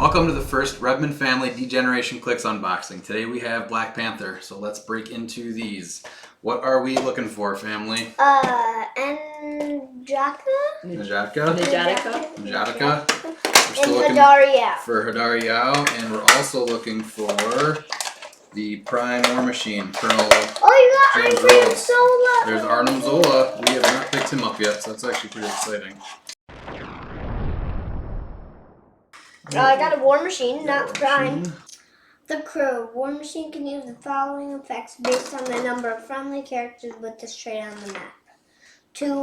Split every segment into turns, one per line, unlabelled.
Welcome to the first Rebmann family Degeneration Clicks unboxing. Today we have Black Panther, so let's break into these. What are we looking for, family?
N'Jadaka?
N'Jadaka. We're
still looking
for Hadari Yao, and we're also looking for the Prime War Machine, Colonel James Rhodes.
Zola.
There's Arnim Zola. We have not picked him up yet, so that's actually pretty exciting.
I got a War Machine, not Prime. The crew. War Machine can use the following effects based on the number of friendly characters with this trait on the map. 2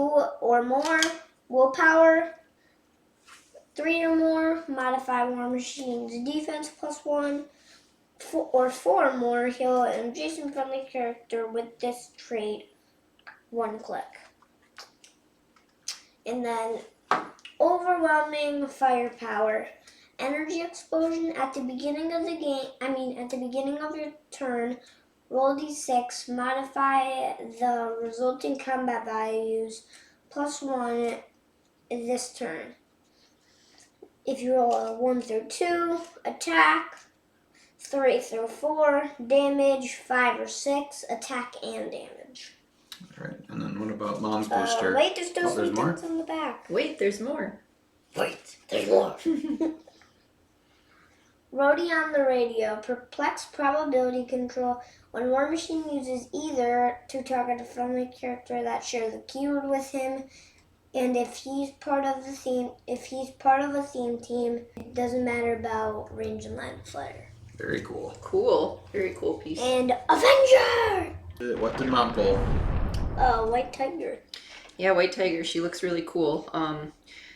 or more, willpower. 3 or more, modify War Machine's defense +1. 4 or more, heal an adjacent friendly character with this trait 1 click. And then overwhelming firepower. Energy explosion at the beginning of the game, at the beginning of your turn, roll d6, modify the resulting combat values +1 this turn. If you roll a 1 through 2, attack, 3 through 4, damage, 5 or 6, attack and damage.
Alright, and then what about Mom's booster?
Wait, there's still some
more?
things on the back.
Wait, there's more.
Wait, there's more. Rhodey on the radio. Perplex probability control. When War Machine uses either to target a friendly character that shares a keyword with him, and if he's part of a theme team, it doesn't matter about range and line of fire.
Very cool.
Cool. Very cool piece.
And Avenger!
What did Mom pull?
White Tiger.
Yeah, White Tiger. She looks really cool.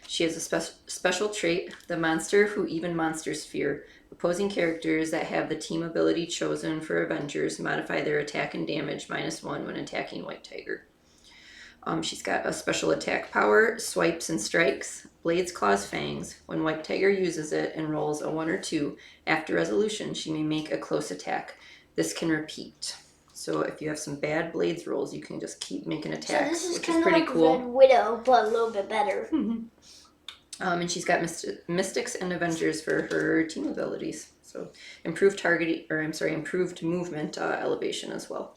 She has a special trait, the monster who even monsters fear. Opposing characters that have the team ability chosen for Avengers modify their attack and damage -1 when attacking White Tiger. She's got a special attack power, swipes and strikes, blades, claws, fangs. When White Tiger uses it and rolls a 1 or 2, after resolution, she may make a close attack. This can repeat. So if you have some bad blades rolls, you can just keep making attacks, which is pretty cool.
Red Widow, but a little bit better.
And she's got Mystics and Avengers for her team abilities. So improved movement elevation as well.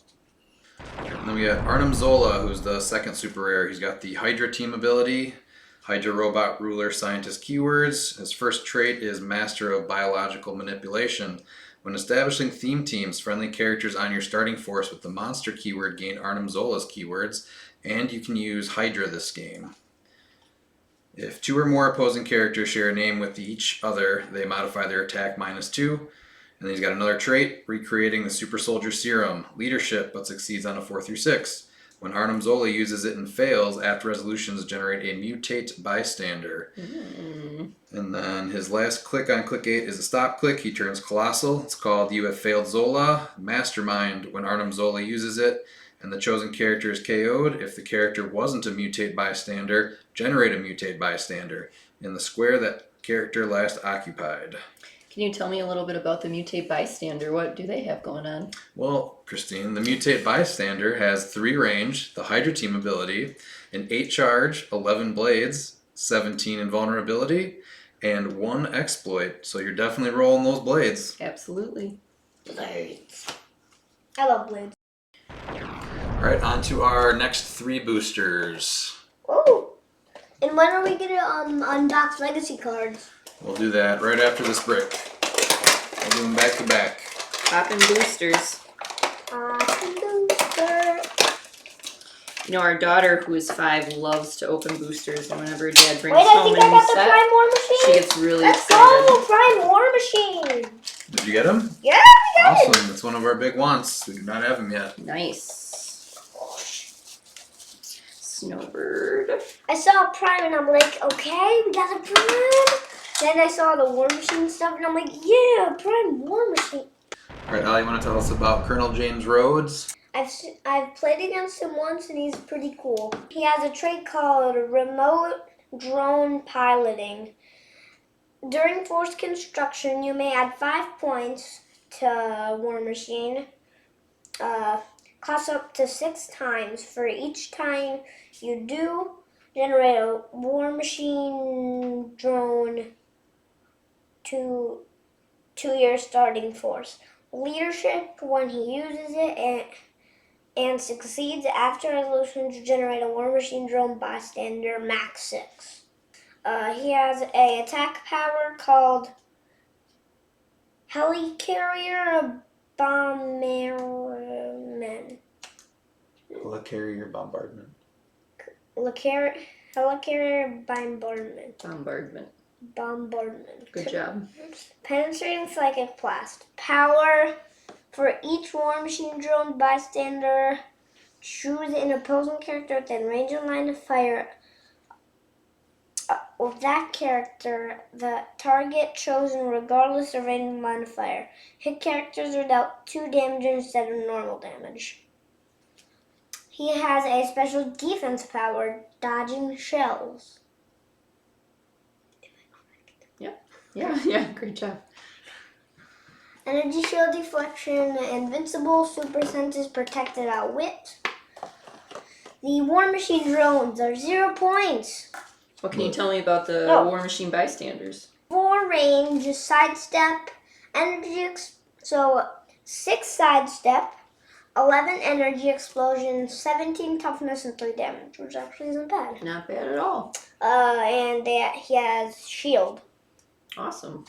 And then we got Arnim Zola, who's the second super rare. He's got the Hydra team ability, Hydra Robot Ruler Scientist keywords. His first trait is Master of Biological Manipulation. When establishing theme teams, friendly characters on your starting force with the monster keyword gain Arnim Zola's keywords, and you can use Hydra this game. If 2 or more opposing characters share a name with each other, they modify their attack -2. And then he's got another trait, recreating the Super Soldier Serum, leadership, but succeeds on a 4 through 6. When Arnim Zola uses it and fails, after resolutions generate a mutate bystander. And then his last click on click 8 is a stop click. He turns colossal. It's called You Have Failed Zola. Mastermind. When Arnim Zola uses it and the chosen character is KO'd, if the character wasn't a mutate bystander, generate a mutate bystander in the square that character last occupied.
Can you tell me a little bit about the mutate bystander? What do they have going on?
Well, Christine, the mutate bystander has 3 range, the Hydra team ability, an 8 charge, 11 blades, 17 invulnerability, and 1 exploit. So you're definitely rolling those blades.
Absolutely.
Blades. I love blades.
All right, on to our next 3 boosters.
Oh, and when are we gonna unbox legacy cards?
We'll do that right after this break. We'll do them back to back.
Poppin' boosters.
Booster.
You know, our daughter, who is 5, loves to open boosters, and whenever Dad brings
Wait, I
home
think
a
I
new
got the
set,
Prime War Machine.
she gets really
Let's
excited.
go, Prime War Machine.
Did you get him?
Yeah, we got it.
Awesome. That's one of our big wants. We do not have him yet.
Nice. Snowbird.
I saw Prime and I'm like, okay, we got the Prime. Then I saw the War Machine stuff and I'm like, yeah, Prime War Machine.
All right, Al, you want to tell us about Colonel James Rhodes?
I've played against him once and he's pretty cool. He has a trait called Remote Drone Piloting. During forced construction, you may add 5 points to War Machine. Costs up to 6 times. For each time you do, generate a War Machine drone to your starting force. Leadership, when he uses it and succeeds after resolution to generate a War Machine drone bystander max 6. He has a attack power called Helicarrier Bomberman.
Helicarrier bombardment.
Helicarrier Bombardment.
Bombardment. Good job.
Penetrating Psychic Blast. Power for each War Machine drone bystander. Choose an opposing character within range and line of fire. With that character, the target chosen regardless of range and line of fire. Hit characters are dealt 2 damage instead of normal damage. He has a special defense power, dodging shells.
Yeah, great job.
Energy shield deflection, invincible, super senses, protected outwit. The War Machine drones are 0 points.
What can you tell me about the War Machine bystanders?
4 range, sidestep, so 6 sidestep, 11 energy explosion, 17 toughness, and 3 damage, which actually isn't bad.
Not bad at all.
And he has shield.
Awesome.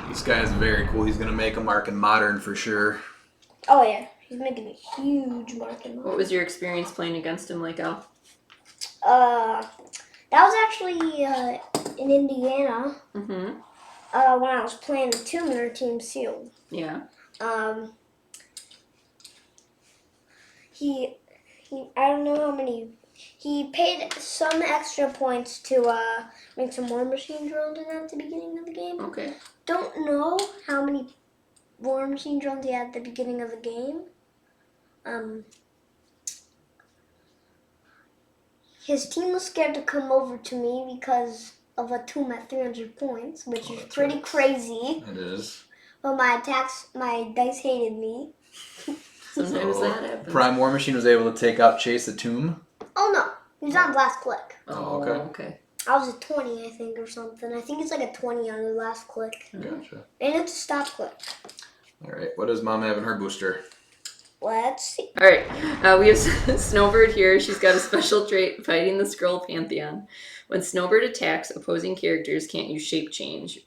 This guy is very cool. He's going to make a mark in Modern for sure.
Oh yeah, he's making a huge mark in Modern.
What was your experience playing against him like, Al?
That was actually in Indiana.
Mm-hmm.
When I was playing the 2-minute team sealed.
Yeah.
He I don't know how many. He paid some extra points to make some War Machine drones in at the beginning of the game.
Okay.
Don't know how many War Machine drones he had at the beginning of the game. His team was scared to come over to me because of a tomb at 300 points, which is pretty crazy.
It is.
But my dice hated me.
Sometimes that happens.
Prime War Machine was able to take out Chase the Tomb.
Oh no, he was on last click.
Oh, okay.
I was a 20, I think, or something. I think it's like a 20 on the last click.
Gotcha.
And it's a stop click.
All right, what does Mom have in her booster?
Let's see.
All right, we have Snowbird here. She's got a special trait, Fighting the Skrull Pantheon. When Snowbird attacks, opposing characters can't use shape change.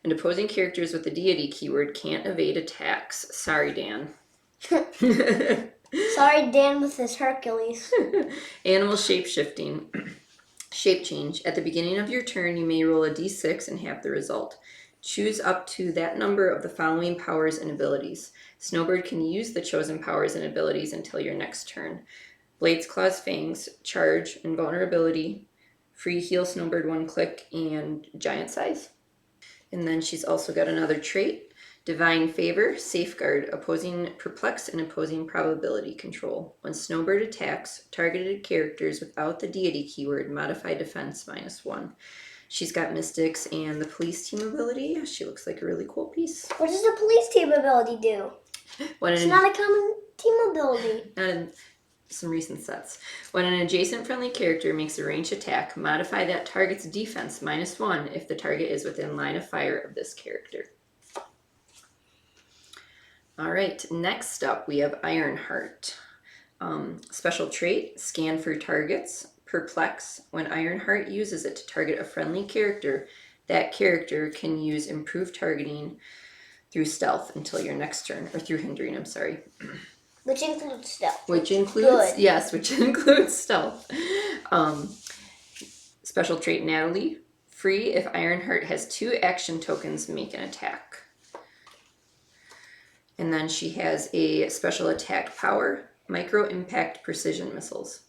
And opposing characters with the deity keyword can't evade attacks. Sorry, Dan.
Sorry, Dan with his Hercules.
Animal shape-shifting. Shape change. At the beginning of your turn, you may roll a d6 and have the result. Choose up to that number of the following powers and abilities. Snowbird can use the chosen powers and abilities until your next turn. Blades, Claws, Fangs, Charge, Invulnerability, Free Heal Snowbird 1 click, and Giant Size. And then she's also got another trait. Divine Favor, Safeguard, opposing Perplex, and opposing Probability Control. When Snowbird attacks, targeted characters without the deity keyword modify defense -1. She's got Mystics and the Police Team ability. She looks like a really cool piece.
What does the Police Team ability do? It's not a common team ability.
Not in some recent sets. When an adjacent friendly character makes a ranged attack, modify that target's defense -1 if the target is within line of fire of this character. All right, next up we have Ironheart. Special trait, Scan for targets. Perplex. When Ironheart uses it to target a friendly character, that character can use improved targeting through stealth until your next turn, or through hindering, I'm sorry.
Which includes stealth.
Which includes stealth. Special trait, Natalie. Free if Ironheart has 2 action tokens, make an attack. And then she has a special attack power, Micro Impact Precision Missiles.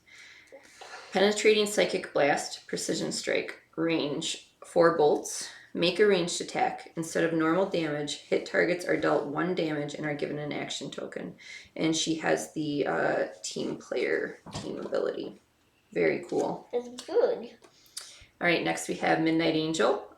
Penetrating Psychic Blast, Precision Strike, range 4 bolts. Make a ranged attack. Instead of normal damage, hit targets are dealt 1 damage and are given an action token. And she has the team player team ability. Very cool.
That's good.
All right, next we have Midnight Angel.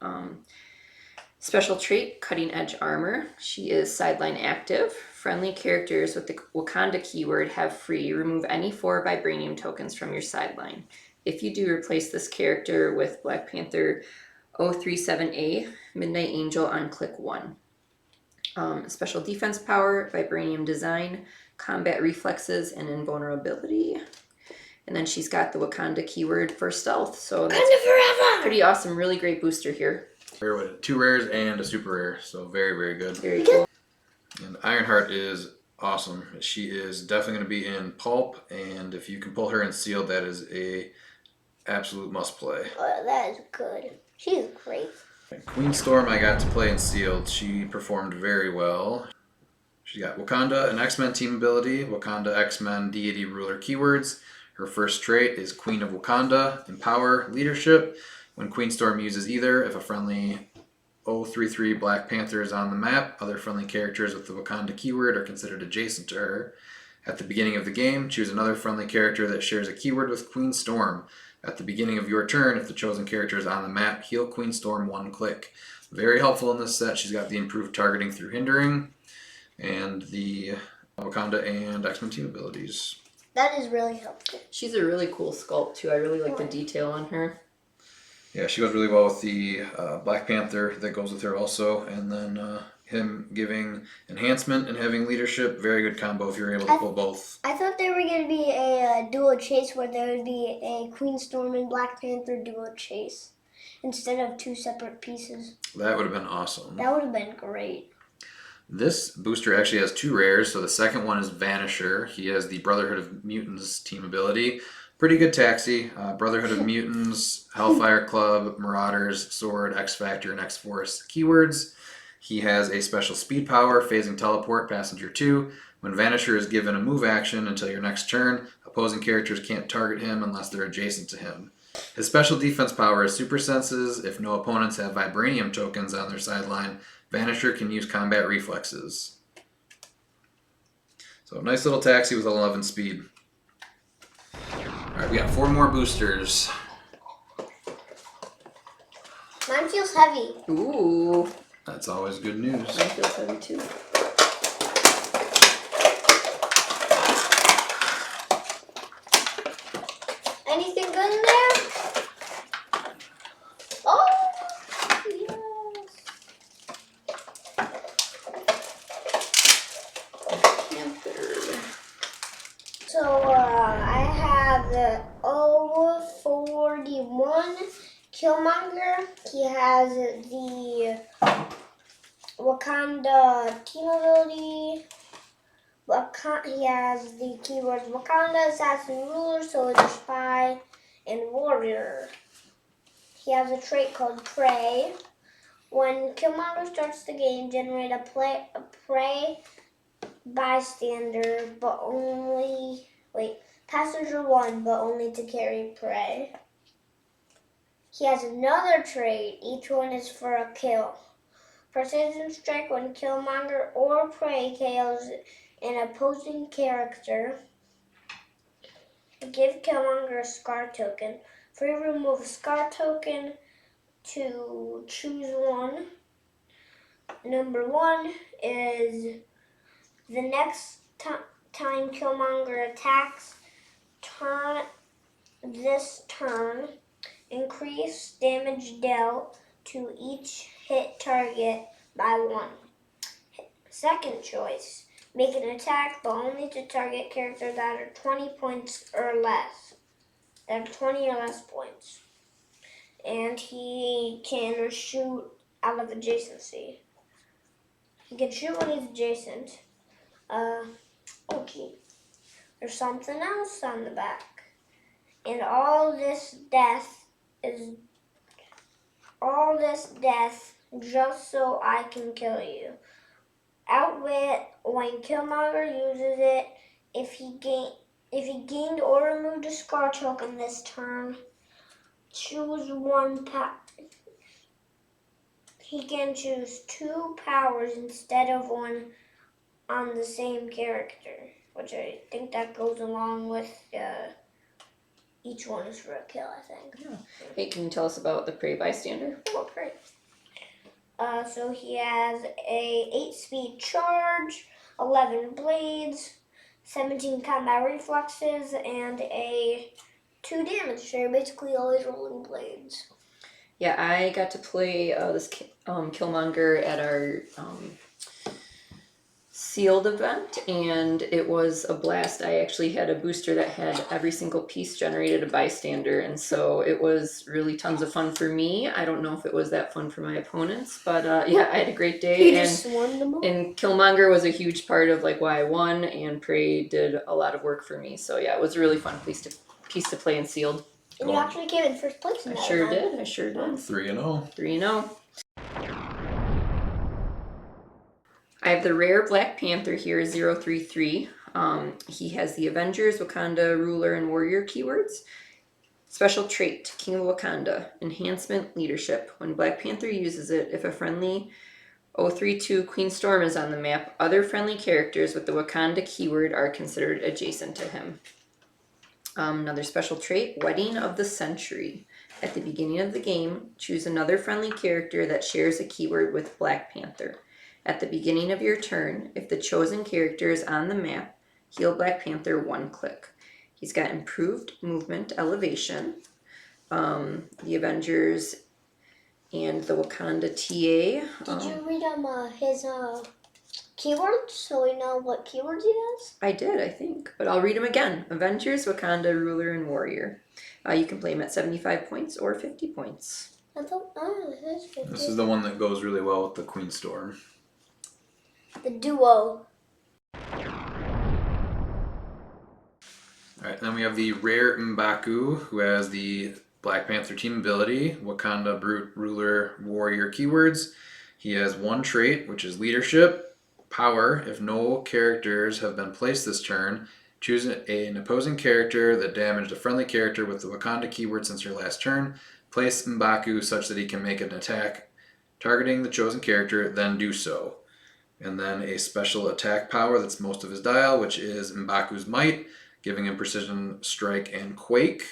Special trait, Cutting Edge Armor. She is sideline active. Friendly characters with the Wakanda keyword have free. Remove any 4 vibranium tokens from your sideline. If you do, replace this character with Black Panther 037A, Midnight Angel on click 1. Special defense power, vibranium design, combat reflexes, and invulnerability. And then she's got the Wakanda keyword for stealth. So that's
Wakanda forever!
pretty awesome. Really great booster here.
Rare with 2 rares and a super rare, so very, very good.
Very cool.
And Ironheart is awesome. She is definitely going to be in Pulp, and if you can pull her in Sealed, that is a absolute must play.
Oh, that is good. She's great.
Queen Storm I got to play in Sealed. She performed very well. She got Wakanda, an X-Men team ability, Wakanda X-Men deity ruler keywords. Her first trait is Queen of Wakanda, Empower, Leadership. When Queen Storm uses either, if a friendly 033 Black Panther is on the map, other friendly characters with the Wakanda keyword are considered adjacent to her. At the beginning of the game, choose another friendly character that shares a keyword with Queen Storm. At the beginning of your turn, if the chosen character is on the map, heal Queen Storm 1 click. Very helpful in this set. She's got the improved targeting through hindering and the Wakanda and X-Men team abilities.
That is really helpful.
She's a really cool sculpt too. I really like the detail on her.
Yeah, she goes really well with the Black Panther that goes with her also, and then him giving enhancement and having leadership. Very good combo if you're able to pull both.
I thought there were going to be a duo chase where there would be a Queen Storm and Black Panther duo chase instead of 2 separate pieces.
That would have been awesome.
That would have been great.
This booster actually has 2 rares, so the second one is Vanisher. He has the Brotherhood of Mutants team ability. Pretty good taxi. Brotherhood of Mutants, Hellfire Club, Marauders, Sword, X-Factor, and X-Force keywords. He has a special speed power, phasing teleport, passenger 2. When Vanisher is given a move action until your next turn, opposing characters can't target him unless they're adjacent to him. His special defense power is super senses. If no opponents have vibranium tokens on their sideline, Vanisher can use combat reflexes. So nice little taxi with 11 speed. Alright, we got 4 more boosters.
Mine feels heavy.
Ooh,
That's always good news.
mine feels heavy too.
Anything good in there? Oh, yes. So I have the 041 Killmonger. He has the Wakanda team ability. He has the keywords Wakanda, Assassin, Ruler, Soldier, Spy, and Warrior. He has a trait called Prey. When Killmonger starts the game, generate a prey bystander, but only passenger 1, but only to carry prey. He has another trait. Each one is for a kill. Precision strike when Killmonger or prey kills an opposing character. Give Killmonger a scar token. Free remove a scar token to choose one. Number 1 is the next time Killmonger attacks, this turn, increase damage dealt to each hit target by 1. Second choice, make an attack but only to target characters that are 20 points or less. That are 20 or less points. And he can shoot out of adjacency. He can shoot when he's adjacent. Okay. There's something else on the back. And all this death just so I can kill you. Outwit, when Killmonger uses it, if he gained or removed a scar token this turn, choose one he can choose 2 powers instead of 1 on the same character, which I think that goes along with each one is for a kill, I think.
Yeah. Hey, can you tell us about the prey bystander?
Oh, great. So he has a 8-speed charge, 11 blades, 17 combat reflexes, and a 2 damage. So you're basically always rolling blades.
Yeah, I got to play this Killmonger at our sealed event, and it was a blast. I actually had a booster that had every single piece generated a bystander, and so it was really tons of fun for me. I don't know if it was that fun for my opponents, but yeah, I had a great day.
You just won them all.
And Killmonger was a huge part of like why I won, and Prey did a lot of work for me. So yeah, it was a really fun piece to play in sealed.
And you actually came in first place in that event.
I sure did.
3-0.
3-0. I have the rare Black Panther here, 033. He has the Avengers, Wakanda, Ruler, and Warrior keywords. Special trait, King of Wakanda, Enhancement, Leadership. When Black Panther uses it, if a friendly 032 Queen Storm is on the map, other friendly characters with the Wakanda keyword are considered adjacent to him. Another special trait, Wedding of the Century. At the beginning of the game, choose another friendly character that shares a keyword with Black Panther. At the beginning of your turn, if the chosen character is on the map, heal Black Panther 1 click. He's got improved movement elevation. The Avengers and the Wakanda TA.
Did you read his keywords so we know what keywords he has?
I did, I think. But I'll read them again. Avengers, Wakanda, Ruler, and Warrior. You can play him at 75 points or 50 points.
I thought, this is 50.
This is the one that goes really well with the Queen Storm.
The duo.
Alright, then we have the rare M'Baku, who has the Black Panther team ability, Wakanda, Brute, Ruler, Warrior keywords. He has one trait, which is Leadership. Power, if no characters have been placed this turn, choose an opposing character that damaged a friendly character with the Wakanda keyword since your last turn. Place M'Baku such that he can make an attack targeting the chosen character, then do so. And then a special attack power that's most of his dial, which is M'Baku's Might, giving him Precision Strike and Quake.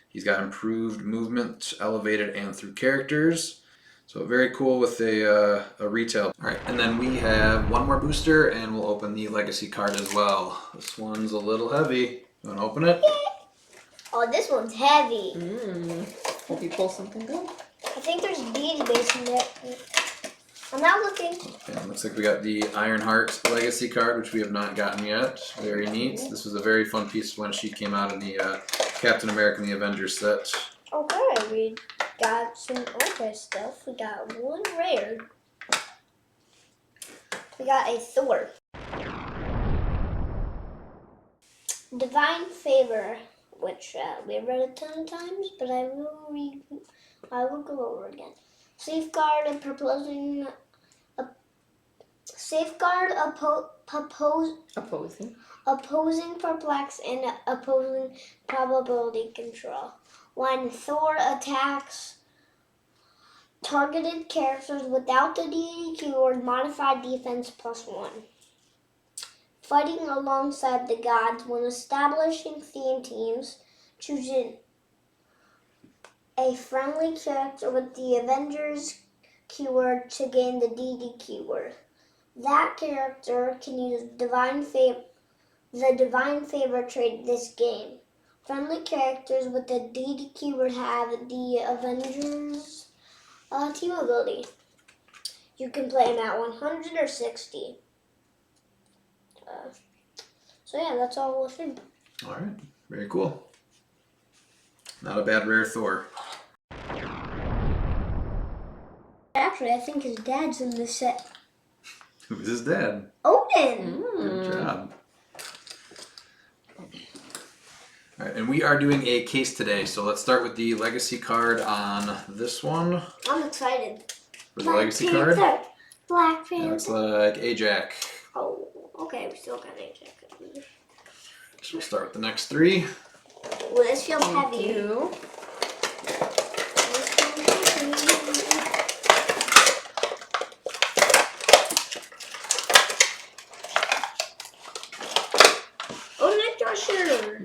He's got improved movement, elevated and through characters. So very cool with a retail. All right, and then we have one more booster, and we'll open the Legacy card as well. This one's a little heavy. You want to open it?
Oh, this one's heavy.
Hope you pull something good.
I think there's a deity base in it. I'm not looking.
Okay, looks like we got the Ironheart Legacy card, which we have not gotten yet. Very neat. This was a very fun piece when she came out in the Captain America and the Avengers set.
Okay, we got some okay stuff. We got one rare. We got a Thor. Divine Favor, which we read a ton of times, but I will go over again. Safeguard opposing, perplex, and opposing probability control. When Thor attacks targeted characters without the deity keyword, modify defense +1. Fighting alongside the gods. When establishing theme teams, choosing a friendly character with the Avengers keyword to gain the DD keyword. That character can use the Divine Favor trait this game. Friendly characters with the DD keyword have the Avengers team ability. You can play them at 100 or 60. So yeah, that's all we'll see.
All right, very cool. Not a bad rare Thor.
Actually, I think his dad's in this set.
Who's his dad?
Odin!
Good job. All right, and we are doing a case today, so let's start with the Legacy card on this one.
I'm excited.
For the Legacy card?
Black Panther.
Looks like Ajax.
Oh, okay, we still got Ajax.
So we'll start with the next three.
Well, this feels heavy.
Thank you.
Oh, Night Thrasher.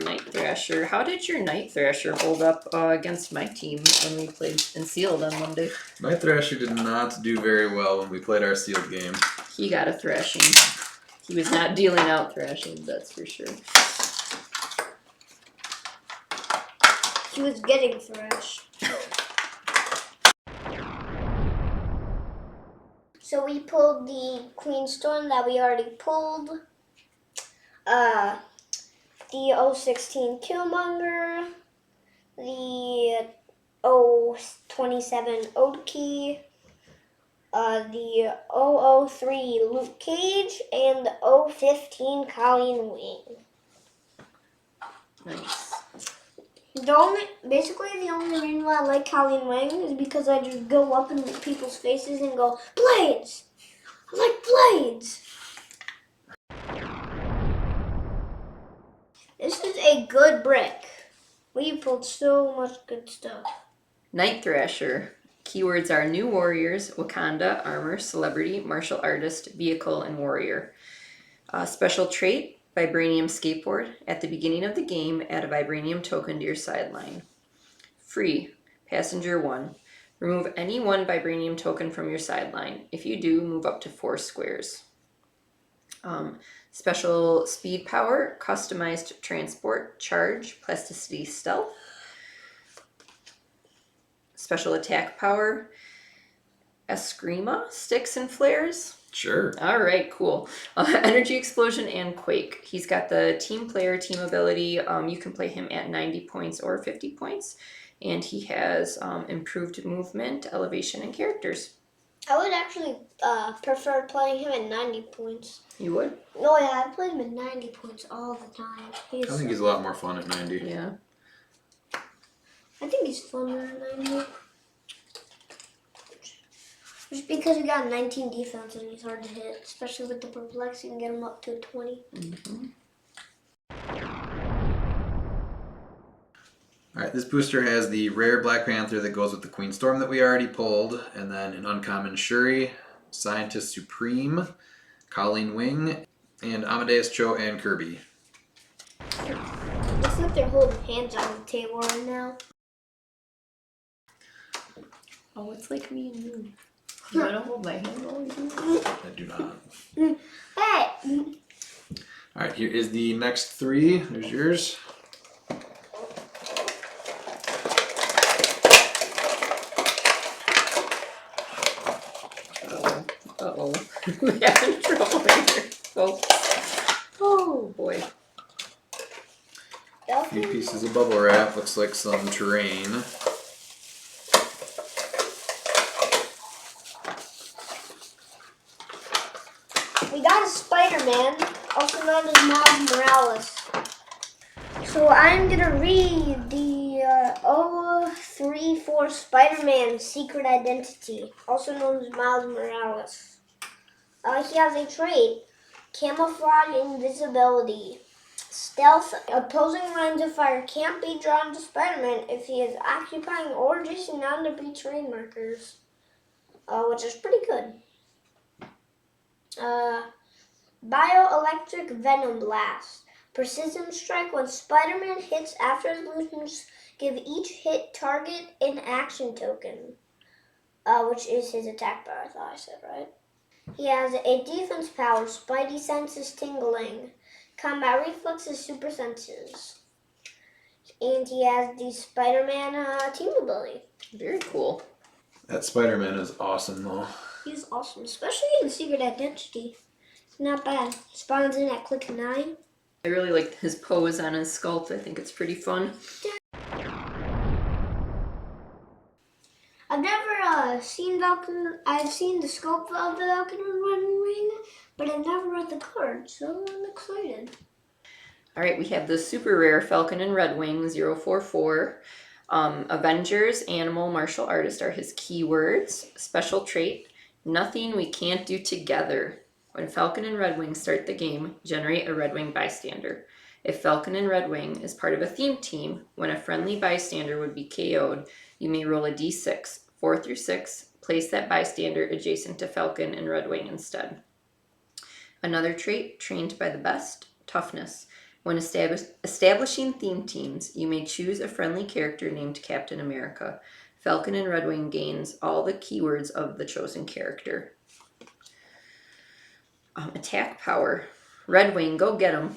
Night Thrasher. How did your Night Thrasher hold up against my team when we played in Sealed on Monday?
Night Thrasher did not do very well when we played our sealed game.
He got a thrashing. He was not dealing out thrashing, that's for sure.
He was getting thrashed. So we pulled the Queen Storm that we already pulled. The 016 Killmonger. The 027 Oki. The 003 Luke Cage. And the 015 Colleen Wing.
Nice.
Basically the only reason why I like Colleen Wing is because I just go up in people's faces and go, Blades! I like Blades! This is a good brick. We pulled so much good stuff.
Night Thrasher. Keywords are new warriors, Wakanda, armor, celebrity, martial artist, vehicle, and warrior. Special trait, vibranium skateboard. At the beginning of the game, add a vibranium token to your sideline. Free, passenger 1. Remove any one vibranium token from your sideline. If you do, move up to 4 squares. Special speed power, customized transport, charge, plasticity, stealth. Special attack power, Eskrima, sticks and flares.
Sure.
All right, cool. Energy explosion and quake. He's got the team player team ability. You can play him at 90 points or 50 points. And he has improved movement, elevation, and characters.
I would actually prefer playing him at 90 points.
You would?
No, yeah, I play him at 90 points all the time.
I think he's a lot more fun at 90.
Yeah.
I think he's funner at 90. Just because he got 19 defense and he's hard to hit, especially with the perplex, you can get him up to 20.
Mm-hmm.
Alright, this booster has the rare Black Panther that goes with the Queen Storm that we already pulled, and then an uncommon Shuri, Scientist Supreme, Colleen Wing, and Amadeus Cho and Kirby.
Looks like they're holding hands on the table right now.
Oh, it's like me and you. You want to hold my hand while we do this?
I do not.
Hey!
Alright, here is the next 3. There's yours.
Uh-oh. We're having trouble here, folks. Oh, boy.
A few pieces of bubble wrap. Looks like some terrain.
We got a Spider-Man, also known as Miles Morales. So I'm gonna read the 034 Spider-Man Secret Identity, also known as Miles Morales. He has a trait, Camouflage Invisibility. Stealth, opposing lines of fire can't be drawn to Spider-Man if he is occupying or adjacent non-debris terrain markers, which is pretty good. Bioelectric Venom Blast. Precision strike when Spider-Man hits after his movements. Give each hit target an action token, which is his attack power, I thought I said, right? He has a defense power, Spidey Senses Tingling, Combat Reflexes, Super Senses. And he has the Spider-Man team ability.
Very cool.
That Spider-Man is awesome, though.
He's awesome, especially in Secret Identity. Not bad. Spawns in at click 9.
I really like his pose on his sculpt. I think it's pretty fun.
I've never seen Falcon. I've seen the scope of the Falcon and Red Wing, but I've never read the card, so I'm excited.
All right, we have the super rare Falcon and Red Wing 044. Avengers, animal, martial artist are his keywords. Special trait, nothing we can't do together. When Falcon and Red Wing start the game, generate a Red Wing bystander. If Falcon and Red Wing is part of a theme team, when a friendly bystander would be KO'd, you may roll a d6, 4 through 6, place that bystander adjacent to Falcon and Red Wing instead. Another trait, trained by the best, toughness. When establishing theme teams, you may choose a friendly character named Captain America. Falcon and Red Wing gains all the keywords of the chosen character. Attack power. Red Wing, go get him.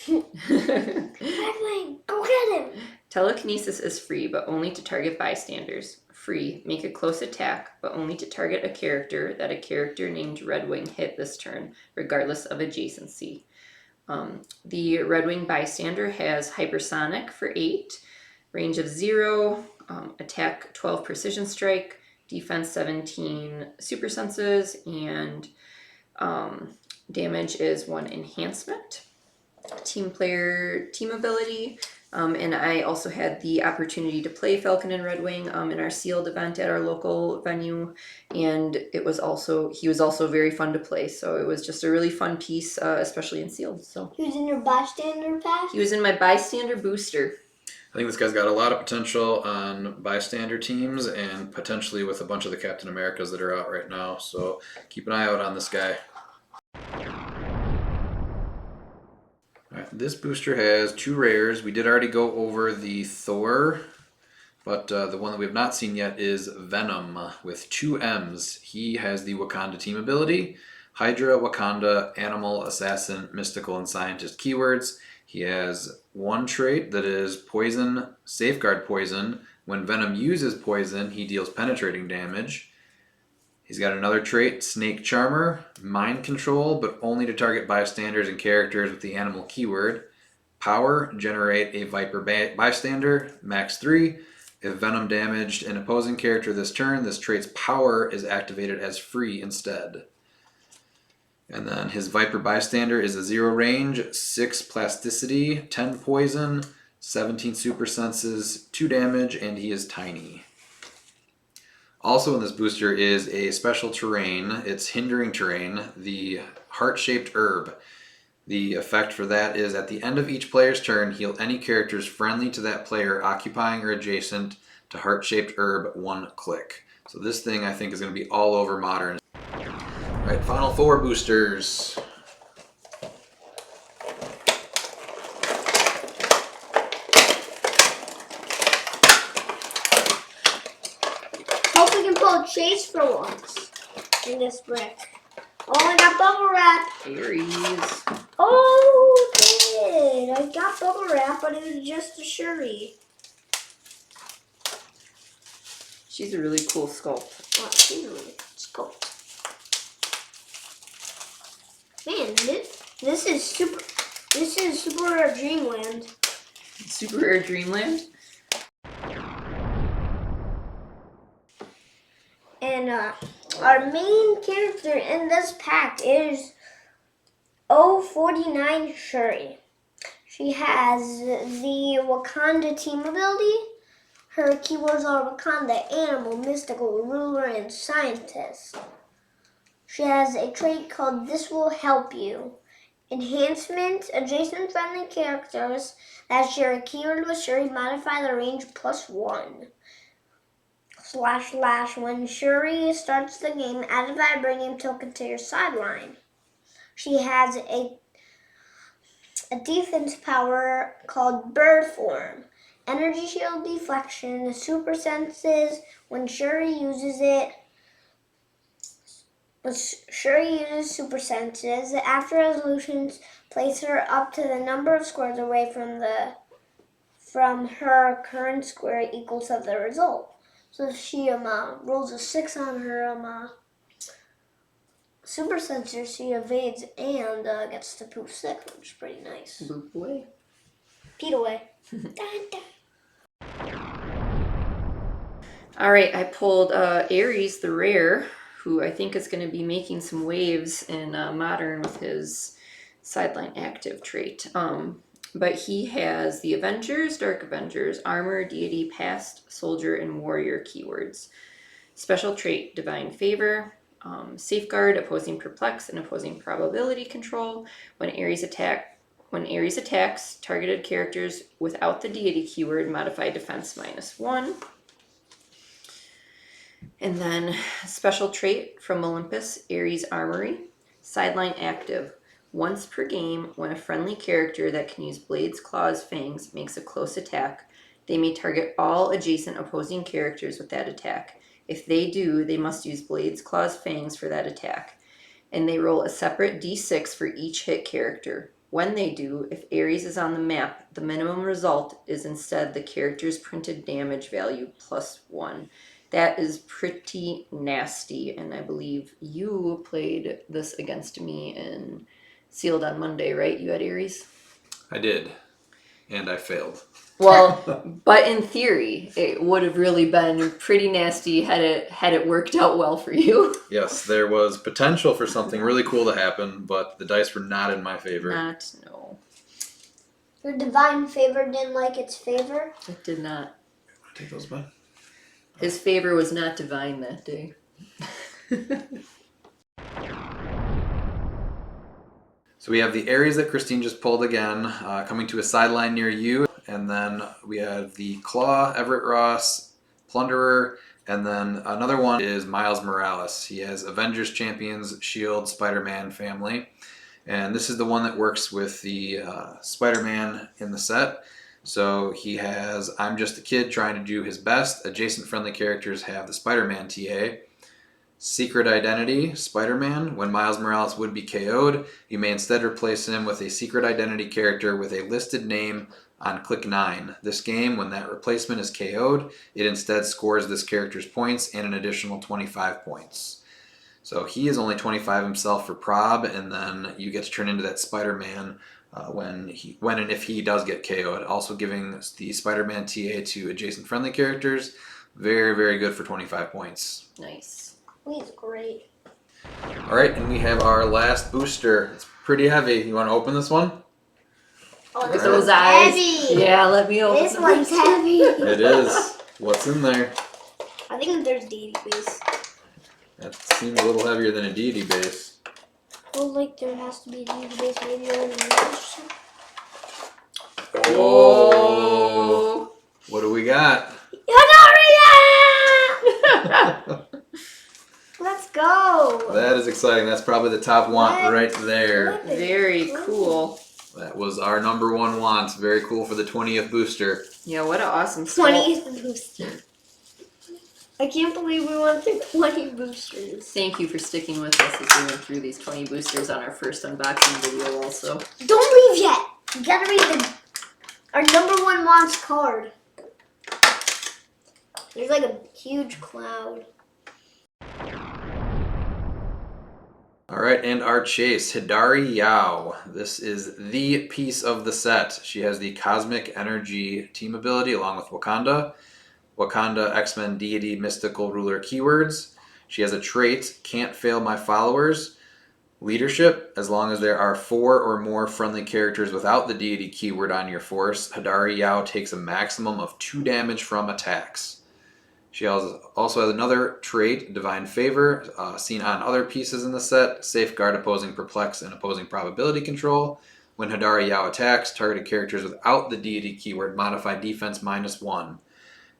Red Wing, go get him!
Telekinesis is free, but only to target bystanders. free, make a close attack, but only to target a character that a character named Redwing hit this turn, regardless of adjacency. The Redwing Bystander has Hypersonic for 8, range of 0, attack 12 precision strike, defense 17 super senses, and damage is 1 enhancement. Team player team ability. And I also had the opportunity to play Falcon and Redwing in our sealed event at our local venue, and he was also very fun to play. So it was just a really fun piece, especially in sealed. So
He was in your bystander pack?
he was in my bystander booster.
I think this guy's got a lot of potential on bystander teams and potentially with a bunch of the Captain Americas that are out right now. So keep an eye out on this guy. Alright, this booster has 2 rares. We did already go over the Thor, but the one that we have not seen yet is Venom with 2 M's. He has the Wakanda team ability, Hydra, Wakanda, Animal, Assassin, Mystical, and Scientist keywords. He has 1 trait that is Poison, Safeguard Poison. When Venom uses poison, he deals penetrating damage. He's got another trait, Snake Charmer, Mind Control, but only to target bystanders and characters with the animal keyword. Power, generate a Viper bystander, max 3. If Venom damaged an opposing character this turn, this trait's power is activated as free instead. And then his Viper bystander is a 0 range, 6 plasticity, 10 poison, 17 super senses, 2 damage, and he is tiny. Also in this booster is a special terrain. It's hindering terrain, the heart-shaped herb. The effect for that is at the end of each player's turn, heal any characters friendly to that player occupying or adjacent to heart-shaped herb 1 click. So this thing I think is going to be all over Modern. Alright, final 4 boosters.
Hope we can pull a chase for once in this brick. Oh, I got bubble wrap.
Aries.
Oh, did. I got bubble wrap, but it was just a Shuri.
She's a really cool sculpt.
Oh, she's really sculpt. Man, this is super rare Dreamland.
Super Rare Dreamland.
And our main character in this pack is 049 Shuri. She has the Wakanda team ability. Her keywords are Wakanda, Animal, Mystical, Ruler, and Scientist. She has a trait called This Will Help You. Enhancement, adjacent friendly characters that share a keyword with Shuri modify the range +1. // when Shuri starts the game, add a vibranium token to your sideline. She has a defense power called Bird Form. Energy shield deflection, super senses. When Shuri uses super senses, after resolutions, place her up to the number of squares away from her current square equal to the result. So if she rolls a 6 on her super sensor, she evades and gets to poof 6, which is pretty nice.
Boop away.
Pete away.
All right, I pulled Aries, the rare, who I think is going to be making some waves in Modern with his sideline active trait. But he has the Avengers, Dark Avengers, Armor, Deity, Past, Soldier, and Warrior keywords. Special trait, Divine Favor, Safeguard, Opposing Perplex, and Opposing Probability Control. When Aries attacks targeted characters without the Deity keyword, modify Defense -1. And then special trait from Olympus, Ares Armory, sideline active. Once per game, when a friendly character that can use Blades, Claws, Fangs makes a close attack, they may target all adjacent opposing characters with that attack. If they do, they must use Blades, Claws, Fangs for that attack. And they roll a separate d6 for each hit character. When they do, if Ares is on the map, the minimum result is instead the character's printed damage value +1. That is pretty nasty, and I believe you played this against me in Sealed on Monday, right? You had Aries?
I did, and I failed.
Well, but in theory, it would have really been pretty nasty had it worked out well for you.
Yes, there was potential for something really cool to happen, but the dice were not in my favor.
No.
Your divine favor didn't like its favor.
It did not.
Take those, bud.
His favor was not divine that day.
So we have the Aries that Christine just pulled again, coming to a sideline near you. And then we have the Claw, Everett Ross, Plunderer, and then another one is Miles Morales. He has Avengers, Champions, Shield, Spider-Man family. And this is the one that works with the Spider-Man in the set. So he has I'm Just a Kid trying to do his best. Adjacent friendly characters have the Spider-Man TA. Secret Identity, Spider-Man. When Miles Morales would be KO'd, you may instead replace him with a Secret Identity character with a listed name on click 9. This game, when that replacement is KO'd, it instead scores this character's points and an additional 25 points. So he is only 25 himself for prob, and then you get to turn into that Spider-Man when and if he does get KO'd. Also giving the Spider-Man TA to adjacent friendly characters. Very, very good for 25 points.
Nice.
He's great.
All right, and we have our last booster. It's pretty heavy. You want to open this one?
Oh,
Look
this
at those
one's
eyes.
heavy.
Yeah, let me open
This one's heavy.
It is. What's in there?
I think there's deity base.
That seems a little heavier than a deity base.
Well, like there has to be a deity base. Maybe on the
Oh.
What do we got?
Hanaria! Let's go.
That is exciting. That's probably the top want right there.
Very cool.
That was our number one want. Very cool for the 20th booster.
Yeah, what an awesome skull.
20th booster. I can't believe we went through 20 boosters.
Thank you for sticking with us as we went through these 20 boosters on our first unboxing video also.
Don't leave yet. You gotta read our number one wants card. There's like a huge cloud.
All right, and our chase, Hidari Yao. This is the piece of the set. She has the Cosmic Energy team ability along with Wakanda. Wakanda, X-Men, Deity, Mystical, Ruler keywords. She has a trait, Can't Fail My Followers. Leadership, as long as there are 4 or more friendly characters without the Deity keyword on your force, Hidari Yao takes a maximum of 2 damage from attacks. She also has another trait, Divine Favor, seen on other pieces in the set, Safeguard, Opposing Perplex, and Opposing Probability Control. When Hidari Yao attacks, targeted characters without the Deity keyword modify defense -1.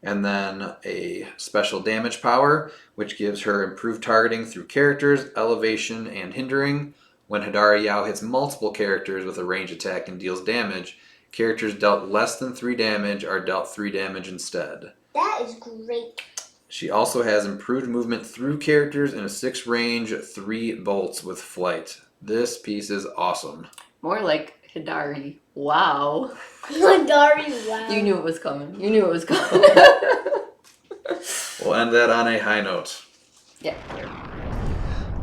And then a special damage power, which gives her improved targeting through characters, elevation, and hindering. When Hidari Yao hits multiple characters with a range attack and deals damage, characters dealt less than 3 damage are dealt 3 damage instead.
That is great.
She also has improved movement through characters in a 6 range, 3 bolts with flight. This piece is awesome.
More like Hidari. Wow.
Hidari, wow.
You knew it was coming.
We'll end that on a high note.
Yeah.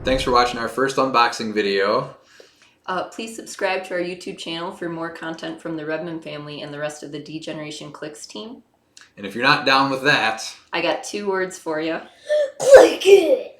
Thanks for watching our first unboxing video.
Please subscribe to our YouTube channel for more content from the Rebmann family and the rest of the DcX team.
And if you're not down with that,
I got 2 words for you.
Click it.